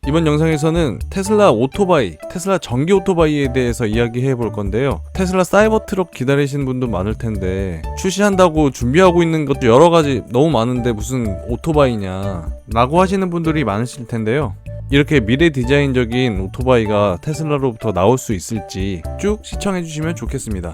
이번 영상에서는 테슬라 오토바이, 테슬라 전기 오토바이에 대해서 이야기해 볼 건데요. 테슬라 사이버트럭 기다리시는 분도 많을 텐데 출시한다고 준비하고 있는 것도 여러 가지 너무 많은데 무슨 오토바이냐 라고 하시는 분들이 많으실 텐데요. 이렇게 미래 디자인적인 오토바이가 테슬라로부터 나올 수 있을지 쭉 시청해 주시면 좋겠습니다.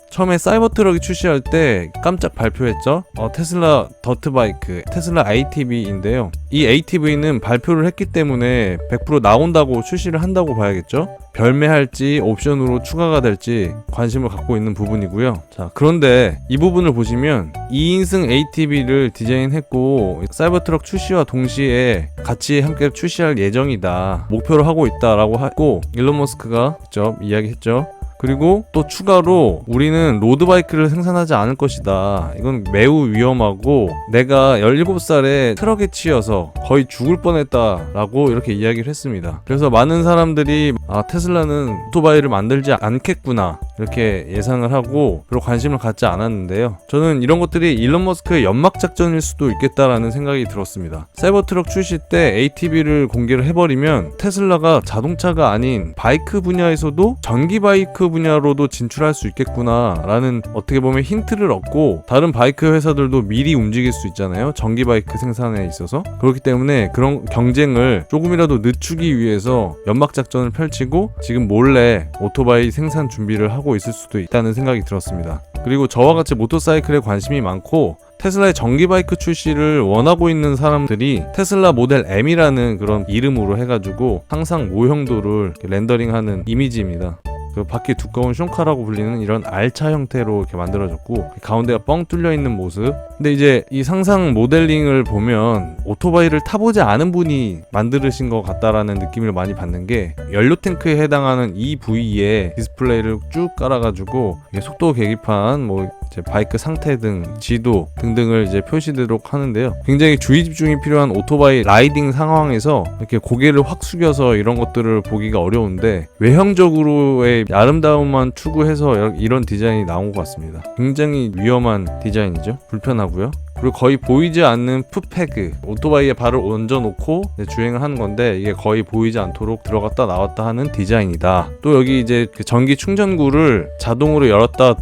처음에 사이버트럭이 출시할 때 깜짝 발표했죠. 테슬라 더트바이크, 테슬라 ATV인데요. 이 ATV는 발표를 했기 때문에 100% 나온다고 출시를 한다고 봐야겠죠. 별매할지 옵션으로 추가가 될지 관심을 갖고 있는 부분이고요. 자, 그런데 이 부분을 보시면 2인승 ATV를 디자인했고 사이버트럭 출시와 동시에 같이 함께 출시할 예정이다, 목표로 하고 있다라고 하고 일론 머스크가 직접 이야기했죠. 그리고 또 추가로 우리는 로드바이크를 생산하지 않을 것이다. 이건 매우 위험하고 내가 17살에 트럭에 치여서 거의 죽을 뻔했다라고 이렇게 이야기를 했습니다. 그래서 많은 사람들이 테슬라는 오토바이를 만들지 않겠구나 이렇게 예상을 하고 별로 관심을 갖지 않았는데요. 저는 이런 것들이 일론 머스크의 연막작전일 수도 있겠다라는 생각이 들었습니다. 사이버트럭 출시 때 ATV를 공개를 해버리면 테슬라가 자동차가 아닌 바이크 분야에서도 전기 바이크 분야로도 진출할 수 있겠구나 라는 어떻게 보면 힌트를 얻고 다른 바이크 회사들도 미리 움직일 수 있잖아요. 전기 바이크 생산에 있어서. 그렇기 때문에 그런 경쟁을 조금이라도 늦추기 위해서 연막작전을 펼치고 지금 몰래 오토바이 생산 준비를 하고 있을 수도 있다는 생각이 들었습니다. 그리고 저와 같이 모터사이클에 관심이 많고 테슬라의 전기바이크 출시를 원하고 있는 사람들이 테슬라 모델 M이라는 그런 이름으로 해가지고 항상 모형도를 렌더링하는 이미지입니다. 그 바퀴 두꺼운 숑카라고 불리는 이런 R차 형태로 이렇게 만들어졌고 가운데가 뻥 뚫려 있는 모습. 근데 이제 이 상상 모델링을 보면 오토바이를 타보지 않은 분이 만드신 것 같다라는 느낌을 많이 받는 게 연료 탱크에 해당하는 이 부위에 디스플레이를 쭉 깔아가지고 속도 계기판, 이제 바이크 상태 등 지도 등등을 이제 표시되도록 하는데요. 굉장히 주의 집중이 필요한 오토바이 라이딩 상황에서 이렇게 고개를 확 숙여서 이런 것들을 보기가 어려운데 외형적으로의 아름다움만 추구해서 이런 디자인이 나온 것 같습니다. 굉장히 위험한 디자인이죠. 불편하고요. 그리고 거의 보이지 않는 풋패그, 오토바이에 발을 얹어놓고 주행을 하는 건데 이게 거의 보이지 않도록 들어갔다 나왔다 하는 디자인이다. 또 여기 이제 그 전기 충전구를 자동으로 열었다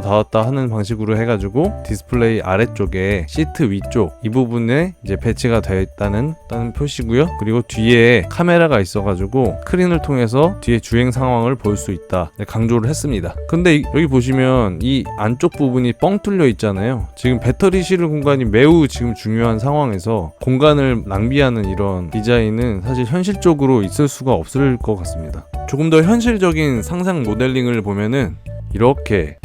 닫았다 하는 방식으로 해가지고 디스플레이 아래쪽에 시트 위쪽 이 부분에 이제 배치가 되어 있다는 표시고요. 그리고 뒤에 카메라가 있어가지고 스크린을 통해서 뒤에 주행 상황을 볼 수 있다 강조를 했습니다. 근데 여기 보시면 이 안쪽 부분이 뻥 뚫려 있잖아요. 지금 배터리 실을 공간이 매우 지금 중요한 상황에서 공간을 낭비하는 이런 디자인은 사실 현실적으로 있을 수가 없을 것 같습니다. 조금 더 현실적인 상상 모델링을 보면은 이렇게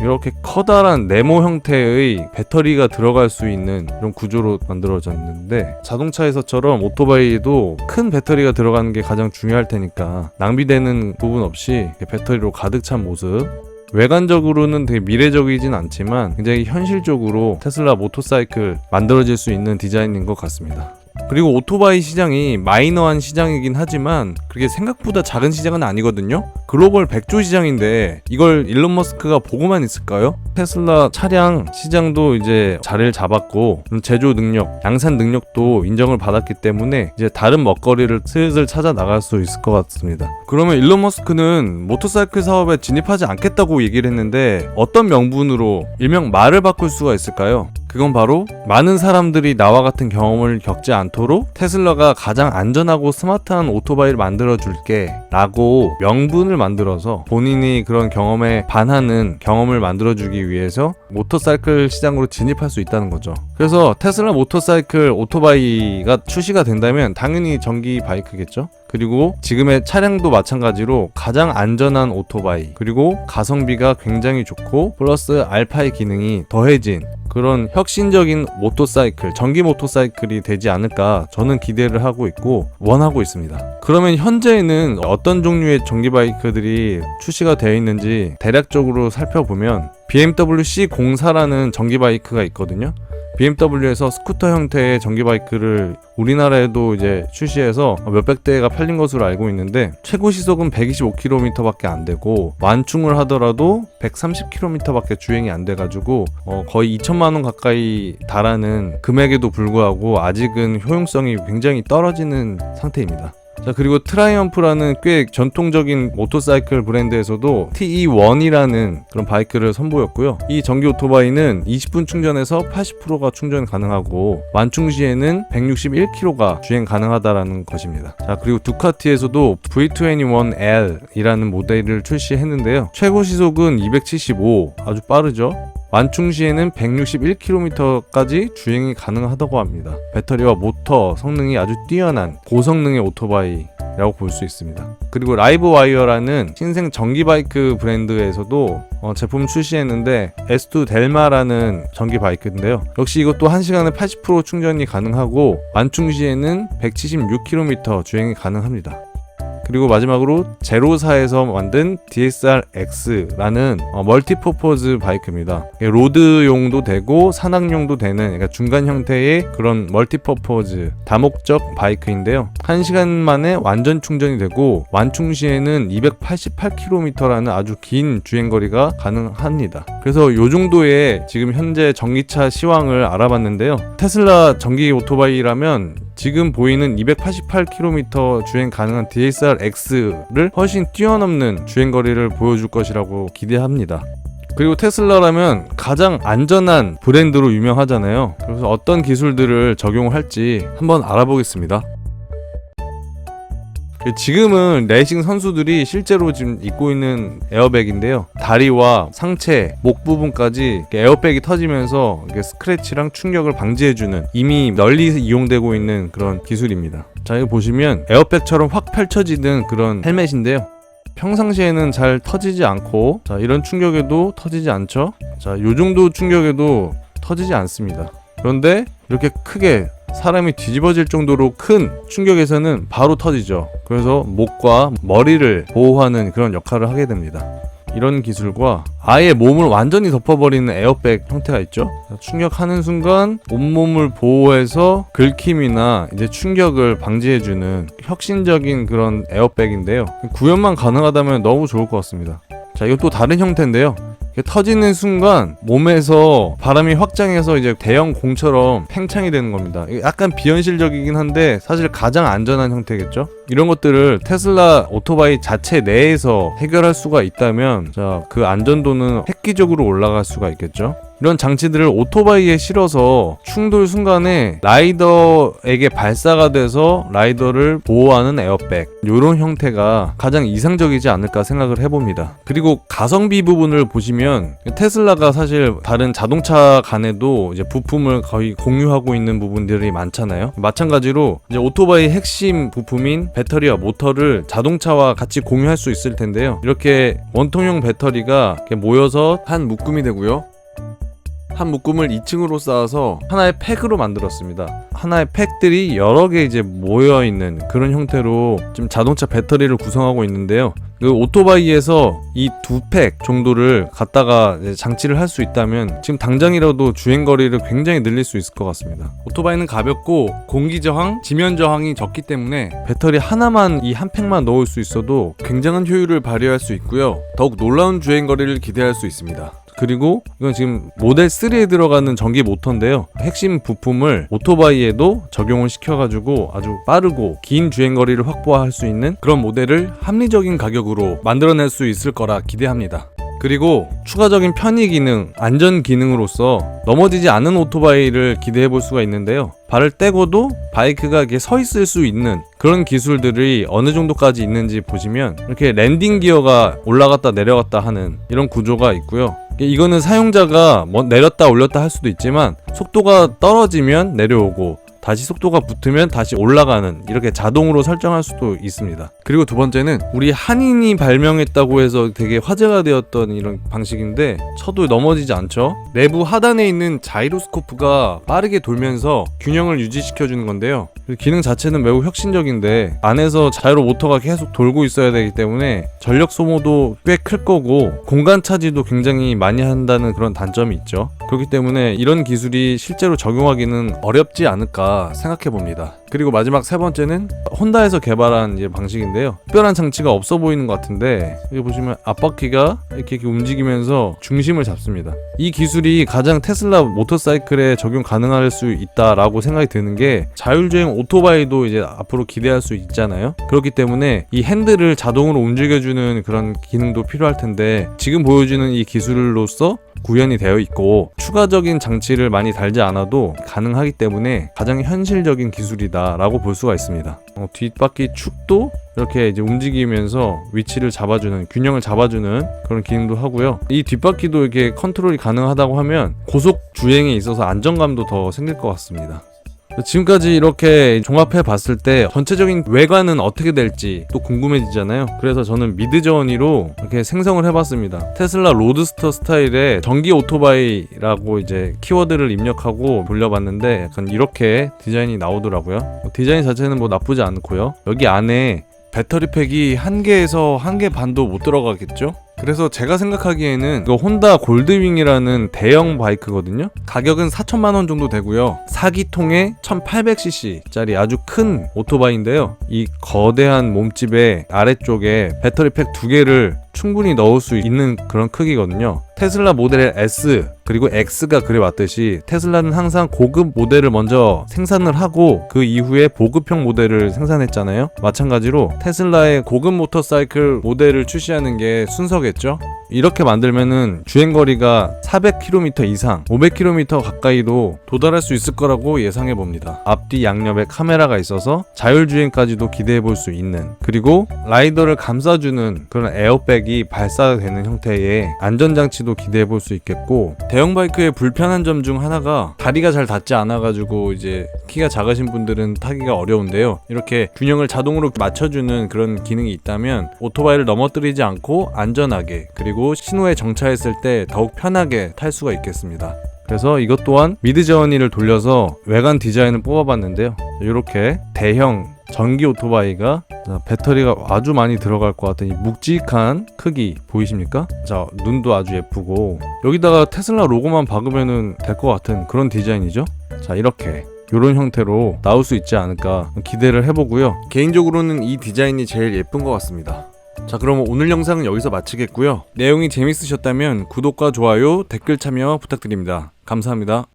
커다란 네모 형태의 배터리가 들어갈 수 있는 이런 구조로 만들어졌는데 자동차에서처럼 오토바이에도 큰 배터리가 들어가는 게 가장 중요할 테니까 낭비되는 부분 없이 배터리로 가득 찬 모습. 외관적으로는 되게 미래적이진 않지만 굉장히 현실적으로 테슬라 모터사이클 만들어질 수 있는 디자인인 것 같습니다. 그리고 오토바이 시장이 마이너한 시장이긴 하지만 그게 생각보다 작은 시장은 아니거든요. 글로벌 100조 시장인데 이걸 일론 머스크가 보고만 있을까요? 테슬라 차량 시장도 이제 자리를 잡았고 제조 능력, 양산 능력도 인정을 받았기 때문에 이제 다른 먹거리를 슬슬 찾아 나갈 수 있을 것 같습니다. 그러면 일론 머스크는 모터사이클 사업에 진입하지 않겠다고 얘기를 했는데 어떤 명분으로 일명 말을 바꿀 수가 있을까요? 그건 바로 많은 사람들이 나와 같은 경험을 겪지 않도록 테슬라가 가장 안전하고 스마트한 오토바이를 만들어줄게 라고 명분을 만들어서 본인이 그런 경험에 반하는 경험을 만들어주기 위해서 모터사이클 시장으로 진입할 수 있다는 거죠. 그래서 테슬라 모터사이클 오토바이가 출시가 된다면 당연히 전기 바이크겠죠. 그리고 지금의 차량도 마찬가지로 가장 안전한 오토바이, 그리고 가성비가 굉장히 좋고 플러스 알파의 기능이 더해진 그런 혁신적인 모터사이클, 전기 모터사이클이 되지 않을까 저는 기대를 하고 있고 원하고 있습니다. 그러면 현재는 어떤 종류의 전기 바이크들이 출시가 되어 있는지 대략적으로 살펴보면 BMW C04라는 전기 바이크가 있거든요. BMW에서 스쿠터 형태의 전기 바이크를 우리나라에도 이제 출시해서 몇백 대가 팔린 것으로 알고 있는데 최고 시속은 125km밖에 안 되고 완충을 하더라도 130km밖에 주행이 안 돼가지고 거의 2천만 원 가까이 달하는 금액에도 불구하고 아직은 효용성이 굉장히 떨어지는 상태입니다. 자, 그리고 트라이엄프라는 꽤 전통적인 모터사이클 브랜드에서도 TE1이라는 그런 바이크를 선보였고요. 이 전기 오토바이는 20분 충전에서 80%가 충전 가능하고 완충 시에는 161km가 주행 가능하다라는 것입니다. 자, 그리고 두카티에서도 V21L이라는 모델을 출시했는데요. 최고 시속은 275, 아주 빠르죠. 완충 시에는 161km까지 주행이 가능하다고 합니다. 배터리와 모터 성능이 아주 뛰어난 고성능의 오토바이라고 볼 수 있습니다. 그리고 라이브와이어라는 신생 전기 바이크 브랜드에서도 제품 출시했는데 S2 델마라는 전기 바이크인데요. 역시 이것도 1시간에 80% 충전이 가능하고 완충 시에는 176km 주행이 가능합니다. 그리고 마지막으로 제로사에서 만든 DSR-X라는 멀티퍼포즈 바이크입니다. 로드용도 되고 산악용도 되는 그러니까 중간 형태의 그런 멀티퍼포즈 다목적 바이크인데요. 1시간 만에 완전 충전이 되고 완충 시에는 288km라는 아주 긴 주행거리가 가능합니다. 그래서 요 정도의 지금 현재 전기차 시황을 알아봤는데요. 테슬라 전기 오토바이라면 지금 보이는 288km 주행 가능한 DSR-X를 훨씬 뛰어넘는 주행거리를 보여줄 것이라고 기대합니다. 그리고 테슬라라면 가장 안전한 브랜드로 유명하잖아요. 그래서 어떤 기술들을 적용을 할지 한번 알아보겠습니다. 지금은 레이싱 선수들이 실제로 지금 입고 있는 에어백인데요. 다리와 상체, 목 부분까지 에어백이 터지면서 스크래치랑 충격을 방지해주는 이미 널리 이용되고 있는 그런 기술입니다. 자, 이거 보시면 에어백처럼 확 펼쳐지는 그런 헬멧인데요. 평상시에는 잘 터지지 않고, 자, 이런 충격에도 터지지 않죠? 자, 요 정도 충격에도 터지지 않습니다. 그런데 이렇게 크게 사람이 뒤집어질 정도로 큰 충격에서는 바로 터지죠. 그래서 목과 머리를 보호하는 그런 역할을 하게 됩니다. 이런 기술과 아예 몸을 완전히 덮어버리는 에어백 형태가 있죠. 충격하는 순간 온몸을 보호해서 긁힘이나 이제 충격을 방지해주는 혁신적인 그런 에어백인데요. 구현만 가능하다면 너무 좋을 것 같습니다. 자, 이건 또 다른 형태인데요. 터지는 순간 몸에서 바람이 확장해서 이제 대형 공처럼 팽창이 되는 겁니다. 약간 비현실적이긴 한데 사실 가장 안전한 형태겠죠. 이런 것들을 테슬라 오토바이 자체 내에서 해결할 수가 있다면 자, 그 안전도는 획기적으로 올라갈 수가 있겠죠. 이런 장치들을 오토바이에 실어서 충돌 순간에 라이더에게 발사가 돼서 라이더를 보호하는 에어백, 이런 형태가 가장 이상적이지 않을까 생각을 해봅니다. 그리고 가성비 부분을 보시면 테슬라가 사실 다른 자동차 간에도 이제 부품을 거의 공유하고 있는 부분들이 많잖아요. 마찬가지로 이제 오토바이 핵심 부품인 배터리와 모터를 자동차와 같이 공유할 수 있을 텐데요. 이렇게 원통형 배터리가 이렇게 모여서 한 묶음이 되고요. 한 묶음을 2층으로 쌓아서 하나의 팩으로 만들었습니다. 하나의 팩들이 여러 개 이제 모여있는 그런 형태로 지금 자동차 배터리를 구성하고 있는데요. 그 오토바이에서 이 두 팩 정도를 갖다가 장치를 할 수 있다면 지금 당장이라도 주행거리를 굉장히 늘릴 수 있을 것 같습니다. 오토바이는 가볍고 공기 저항, 지면 저항이 적기 때문에 배터리 하나만 이 한 팩만 넣을 수 있어도 굉장한 효율을 발휘할 수 있고요. 더욱 놀라운 주행거리를 기대할 수 있습니다. 그리고 이건 지금 모델 3에 들어가는 전기 모터인데요. 핵심 부품을 오토바이에도 적용을 시켜가지고 아주 빠르고 긴 주행거리를 확보할 수 있는 그런 모델을 합리적인 가격으로 만들어낼 수 있을 거라 기대합니다. 그리고 추가적인 편의 기능, 안전 기능으로서 넘어지지 않은 오토바이를 기대해 볼 수가 있는데요. 발을 떼고도 바이크가 이렇게 서 있을 수 있는 그런 기술들이 어느 정도까지 있는지 보시면 이렇게 랜딩 기어가 올라갔다 내려갔다 하는 이런 구조가 있고요. 이거는 사용자가 내렸다 올렸다 할 수도 있지만 속도가 떨어지면 내려오고 다시 속도가 붙으면 다시 올라가는, 이렇게 자동으로 설정할 수도 있습니다. 그리고 두 번째는 우리 한인이 발명했다고 해서 되게 화제가 되었던 이런 방식인데 쳐도 넘어지지 않죠. 내부 하단에 있는 자이로스코프가 빠르게 돌면서 균형을 유지시켜주는 건데요. 기능 자체는 매우 혁신적인데 안에서 자이로 모터가 계속 돌고 있어야 되기 때문에 전력 소모도 꽤 클 거고 공간 차지도 굉장히 많이 한다는 그런 단점이 있죠. 그렇기 때문에 이런 기술이 실제로 적용하기는 어렵지 않을까 생각해 봅니다. 그리고 마지막 세 번째는 혼다에서 개발한 이제 방식인데요. 특별한 장치가 없어 보이는 것 같은데 여기 보시면 앞바퀴가 이렇게 움직이면서 중심을 잡습니다. 이 기술이 가장 테슬라 모터사이클에 적용 가능할 수 있다라고 생각이 드는 게 자율주행 오토바이도 이제 앞으로 기대할 수 있잖아요. 그렇기 때문에 이 핸들을 자동으로 움직여주는 그런 기능도 필요할 텐데 지금 보여주는 이 기술로서 구현이 되어 있고 추가적인 장치를 많이 달지 않아도 가능하기 때문에 가장 현실적인 기술이다라고 볼 수가 있습니다. 뒷바퀴 축도 이렇게 이제 움직이면서 위치를 잡아주는, 균형을 잡아주는 그런 기능도 하고요. 이 뒷바퀴도 이렇게 컨트롤이 가능하다고 하면 고속 주행에 있어서 안정감도 더 생길 것 같습니다. 지금까지 이렇게 종합해 봤을 때 전체적인 외관은 어떻게 될지 또 궁금해지잖아요. 그래서 저는 미드저니로 이렇게 생성을 해봤습니다. 테슬라 로드스터 스타일의 전기 오토바이라고 이제 키워드를 입력하고 돌려봤는데 약간 이렇게 디자인이 나오더라고요. 디자인 자체는 뭐 나쁘지 않고요. 여기 안에 배터리팩이 1개에서 1개 반도 못 들어가겠죠? 그래서 제가 생각하기에는 이거 혼다 골드윙이라는 대형 바이크거든요. 가격은 4천만 원 정도 되고요. 4기통에 1800cc 짜리 아주 큰 오토바이인데요. 이 거대한 몸집의 아래쪽에 배터리팩 2개를 충분히 넣을 수 있는 그런 크기거든요. 테슬라 모델 S 그리고 X가 그래왔듯이 테슬라는 항상 고급 모델을 먼저 생산을 하고 그 이후에 보급형 모델을 생산했잖아요. 마찬가지로 테슬라의 고급 모터사이클 모델을 출시하는 게 순서겠죠. 이렇게 만들면은 주행거리가 400km 이상, 500km 가까이도 도달할 수 있을 거라고 예상해 봅니다. 앞뒤 양옆에 카메라가 있어서 자율주행까지도 기대해 볼 수 있는, 그리고 라이더를 감싸주는 그런 에어백이 발사되는 형태의 안전장치도 기대해 볼 수 있겠고, 대형 바이크의 불편한 점 중 하나가 다리가 잘 닿지 않아가지고 이제 키가 작으신 분들은 타기가 어려운데요. 이렇게 균형을 자동으로 맞춰주는 그런 기능이 있다면 오토바이를 넘어뜨리지 않고 안전하게, 그리고 신호에 정차했을 때 더욱 편하게 탈 수가 있겠습니다. 그래서 이것 또한 미드저니를 돌려서 외관 디자인을 뽑아봤는데요. 이렇게 대형 전기 오토바이가 배터리가 아주 많이 들어갈 것 같은 이 묵직한 크기 보이십니까? 자, 눈도 아주 예쁘고 여기다가 테슬라 로고만 박으면 될 것 같은 그런 디자인이죠. 자, 이렇게 이런 형태로 나올 수 있지 않을까 기대를 해보고요. 개인적으로는 이 디자인이 제일 예쁜 것 같습니다. 자, 그럼 오늘 영상은 여기서 마치겠고요. 내용이 재밌으셨다면 구독과 좋아요, 댓글 참여 부탁드립니다. 감사합니다.